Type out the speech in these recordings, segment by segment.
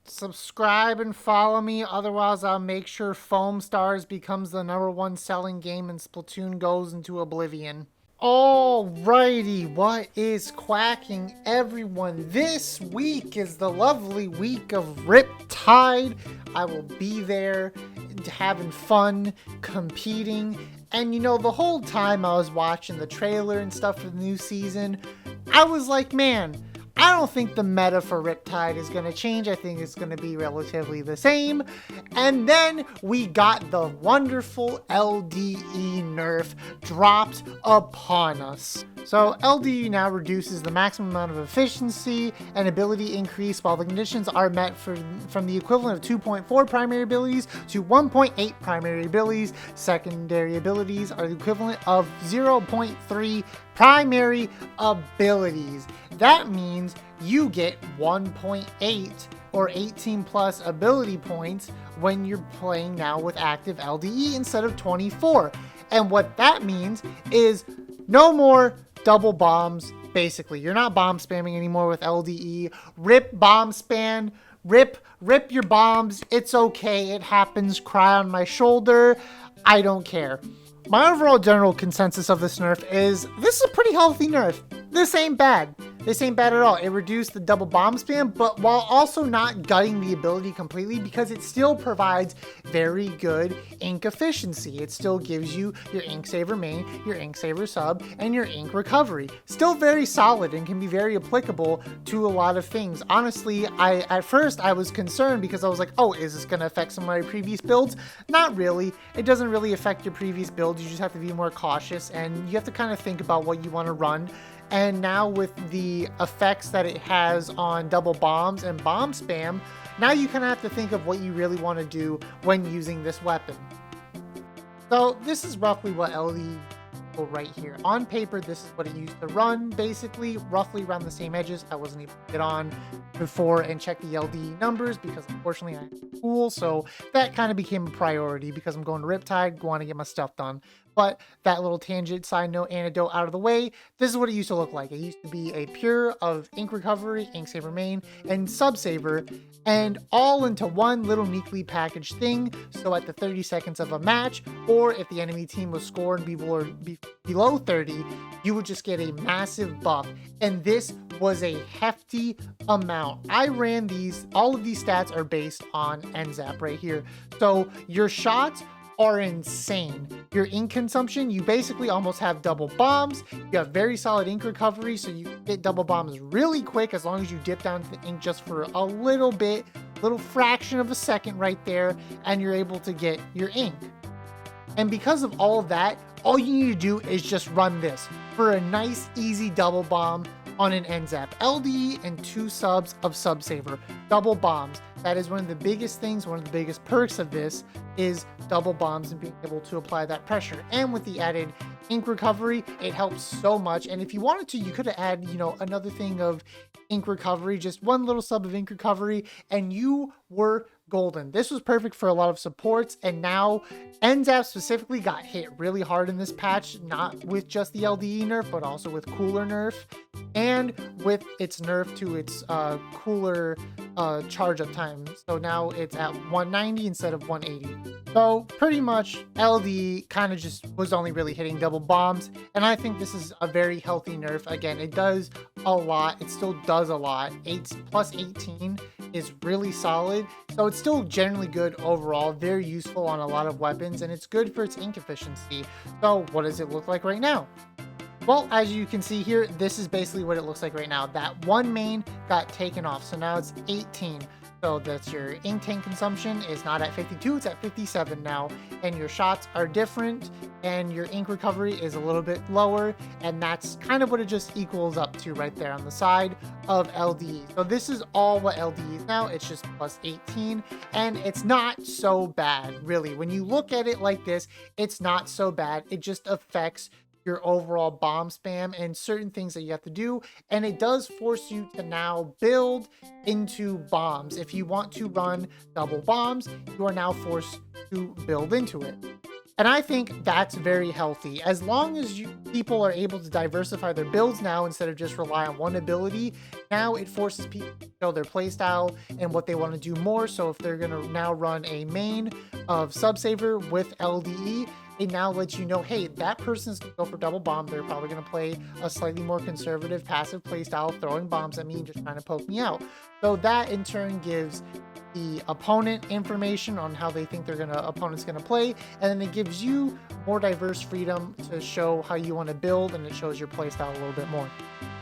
Subscribe and follow me, otherwise I'll make sure Foam Stars becomes the #1 selling game and Splatoon goes into oblivion. Alrighty, what is quacking, everyone? This week is the lovely week of Riptide. I will be there having fun, competing, and the whole time I was watching the trailer and stuff for the new season, I was like, man, I don't think the meta for Riptide is going to change. I think it's going to be relatively the same. And then we got the wonderful LDE nerf dropped upon us. So LDE now reduces the maximum amount of efficiency and ability increase while the conditions are met from the equivalent of 2.4 primary abilities to 1.8 primary abilities. Secondary abilities are the equivalent of 0.3 primary abilities. That means you get 1.8 or 18 plus ability points when you're playing now with active LDE instead of 24. And what that means is no more double bombs. Basically, you're not bomb spamming anymore with LDE. Rip bomb spam. Rip your bombs. It's okay. It happens. Cry on my shoulder. I don't care. My overall general consensus of this nerf is this is a pretty healthy nerf. This ain't bad. This ain't bad at all. It reduced the double bomb spam, but while also not gutting the ability completely, because it still provides very good ink efficiency. It still gives you your ink saver main, your ink saver sub, and your ink recovery. Still very solid and can be very applicable to a lot of things. Honestly, at first I was concerned because I was like, oh, is this going to affect some of my previous builds? Not really. It doesn't really affect your previous builds. You just have to be more cautious and you have to kind of think about what you want to run. And now with the effects that it has on double bombs and bomb spam, now you kind of have to think of what you really want to do when using this weapon. So this is roughly what LD right here. On paper, this is what it used to run, basically, roughly around the same edges. I wasn't able to get on before and check the LD numbers because unfortunately I had school, so that kind of became a priority because I'm going to Riptide, want to get my stuff done. But that little tangent side note anecdote out of the way, this is what it used to look like. It used to be a pure of ink recovery, ink saver main, and sub saver, and all into one little neatly packaged thing. So at the 30 seconds of a match, or if the enemy team was scored below 30, you would just get a massive buff. And this was a hefty amount. I ran these, all of these stats are based on NZAP right here. So your shots are insane. Your ink consumption, you basically almost have double bombs. You have very solid ink recovery, so you get double bombs really quick as long as you dip down to the ink just for a little bit, little fraction of a second right there, and you're able to get your ink. And because of all of that, all you need to do is just run this for a nice, easy double bomb on an NZAP. LDE and 2 subs of Sub Saver. Double bombs. That is one of the biggest things, one of the biggest perks of this is double bombs and being able to apply that pressure. And with the added ink recovery, it helps so much. And if you wanted to, you could have added, another thing of ink recovery, just one little sub of ink recovery, and you were golden. This was perfect for a lot of supports, and now NZAP specifically got hit really hard in this patch, not with just the LDE nerf, but also with cooler nerf, and with its nerf to its cooler charge up time. So now it's at 190 instead of 180. So pretty much LD kind of just was only really hitting double bombs, and I think this is a very healthy nerf. Again, it does a lot. It still does a lot. 8 plus 18 is really solid, so it's still generally good overall, very useful on a lot of weapons, and it's good for its ink efficiency. So what does it look like right now? Well, as you can see here, this is basically what it looks like right now. That one main got taken off, so now it's 18. So that's your ink tank consumption is not at 52, it's at 57 now, and your shots are different, and your ink recovery is a little bit lower, and that's kind of what it just equals up to right there on the side of LDE. So this is all what LDE is now, it's just plus 18, and it's not so bad, really. When you look at it like this, it's not so bad. It just affects your overall bomb spam and certain things that you have to do, and it does force you to now build into bombs. If you want to run double bombs, you are now forced to build into it. And I think that's very healthy. As long as people are able to diversify their builds now instead of just rely on one ability, now it forces people to show their playstyle and what they want to do more. So if they're going to now run a main of Subsaver with LDE, it now lets you know, hey, that person's going to go for double bomb. They're probably going to play a slightly more conservative passive playstyle, throwing bombs at me and just trying to poke me out. So that in turn gives the opponent information on how they think opponent's gonna play, and then it gives you more diverse freedom to show how you want to build, and it shows your playstyle a little bit more.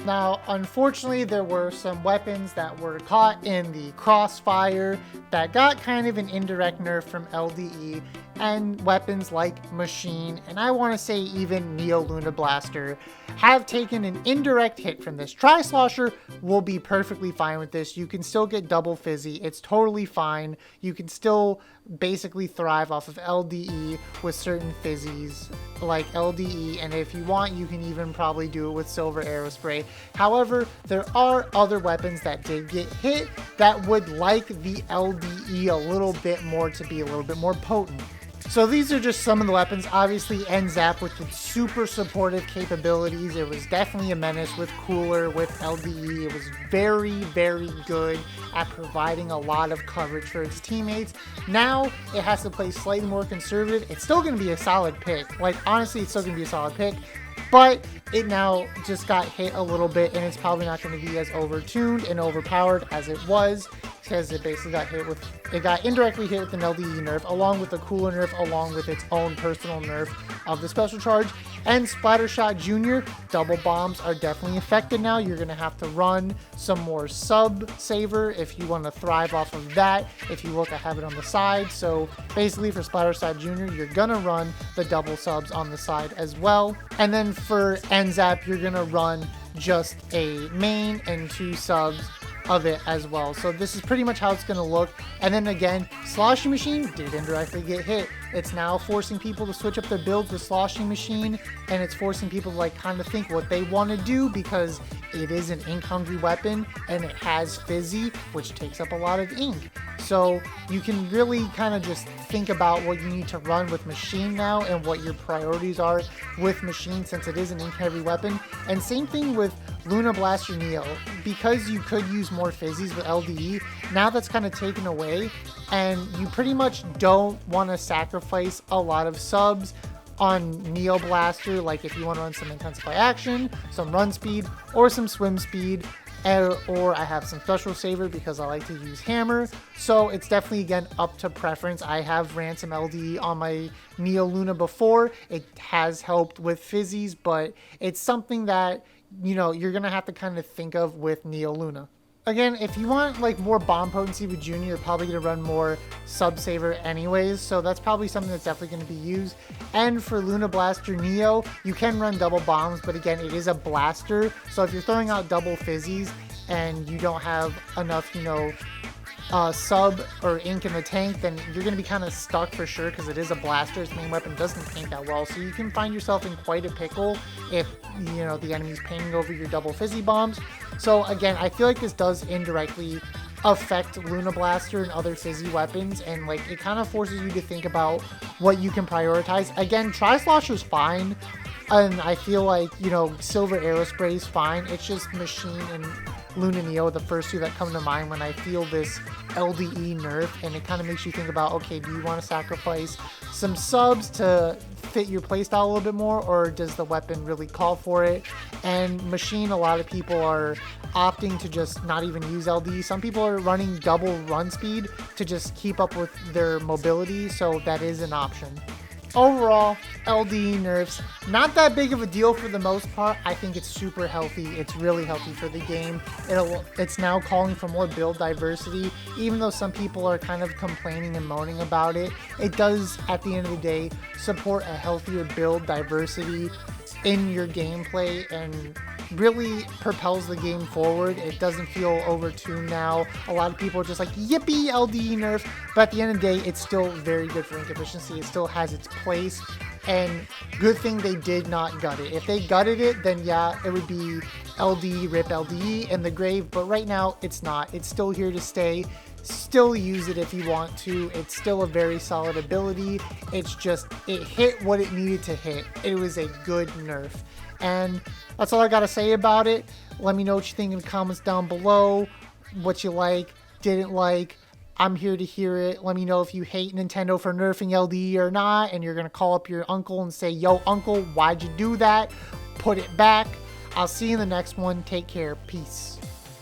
Now, unfortunately, there were some weapons that were caught in the crossfire that got kind of an indirect nerf from LDE, and weapons like Machine, and I want to say even Neo Luna Blaster, have taken an indirect hit from this. Tri-Slosher will be perfectly fine with this. You can still get double fizzy. It's totally fine. You can still basically thrive off of LDE with certain fizzies like LDE, and if you want, you can even probably do it with Silver Aerospray. However, there are other weapons that did get hit that would like the LDE a little bit more to be a little bit more potent. So these are just some of the weapons. Obviously, NZAP with its super supportive capabilities. It was definitely a menace with Cooler, with LDE. It was very, very good at providing a lot of coverage for its teammates. Now, it has to play slightly more conservative. It's still going to be a solid pick. Like, honestly, it's still going to be a solid pick. But it now just got hit a little bit, and it's probably not going to be as overtuned and overpowered as it was, because it basically got indirectly hit with an LDE nerf, along with the Cooler nerf, along with its own personal nerf of the special charge. And Splattershot Jr., double bombs are definitely affected now. You're going to have to run some more sub saver if you want to thrive off of that, if you look, I have it on the side. So basically for Splattershot Jr., you're going to run the double subs on the side as well. And then for NZAP, you're going to run just a main and 2 subs of it as well. So this is pretty much how it's going to look. And then again, Sloshing Machine did indirectly get hit. It's now forcing people to switch up their builds with Sloshing Machine, and it's forcing people to like kind of think what they want to do, because it is an ink hungry weapon and it has fizzy, which takes up a lot of ink. So you can really kind of just think about what you need to run with Machine now and what your priorities are with Machine, since it is an ink heavy weapon. And same thing with Luna Blaster Neo, because you could use more fizzies with LDE. Now that's kind of taken away, and you pretty much don't want to sacrifice a lot of subs on Neo Blaster. Like if you want to run some Intensify Action, some run speed, or some swim speed, or I have some special saver because I like to use hammer. So it's definitely, again, up to preference. I have ran some LDE on my Neo Luna before. It has helped with fizzies, but it's something that, you know, you're gonna have to kind of think of with Neo Luna. Again, if you want like more bomb potency with Junior, you're probably going to run more sub saver anyways, so that's probably something that's definitely going to be used. And for Luna Blaster Neo, you can run double bombs, but again, it is a blaster, so if you're throwing out double fizzies and you don't have enough, you know, sub or ink in the tank, then you're going to be kind of stuck for sure, because it is a blaster. Its main weapon doesn't tank that well, so you can find yourself in quite a pickle if, you know, the enemy's painting over your double fizzy bombs. So again, I feel like this does indirectly affect Luna Blaster and other fizzy weapons, and like it kind of forces you to think about what you can prioritize. Again, Tri-Slosher's fine, and I feel like, you know, Silver Aerospray is fine. It's just Machine and Luna Neo, the first two that come to mind when I feel this LDE nerf, and it kind of makes you think about, okay, do you want to sacrifice some subs to fit your playstyle a little bit more, or does the weapon really call for it? And Machine, a lot of people are opting to just not even use LDE. Some people are running double run speed to just keep up with their mobility, so that is an option. Overall, LDE nerfs, not that big of a deal for the most part. I think it's super healthy. It's really healthy for the game. It's now calling for more build diversity. Even though some people are kind of complaining and moaning about it, it does, at the end of the day, support a healthier build diversity in your gameplay and really propels the game forward. It doesn't feel overtuned now. A lot of people are just like, yippee, LDE nerf, but at the end of the day, it's still very good for ink efficiency. It still has its place, and good thing they did not gut it. If they gutted it, then yeah, it would be LDE, rip LDE in the grave, but right now it's not. It's still here to stay. Still use it if you want to. It's still a very solid ability. It's just, it hit what it needed to hit. It was a good nerf. And that's all I gotta say about it. Let me know what you think in the comments down below. What you like, didn't like. I'm here to hear it. Let me know if you hate Nintendo for nerfing LDE or not, and you're gonna call up your uncle and say, yo, uncle, why'd you do that? Put it back. I'll see you in the next one. Take care. Peace.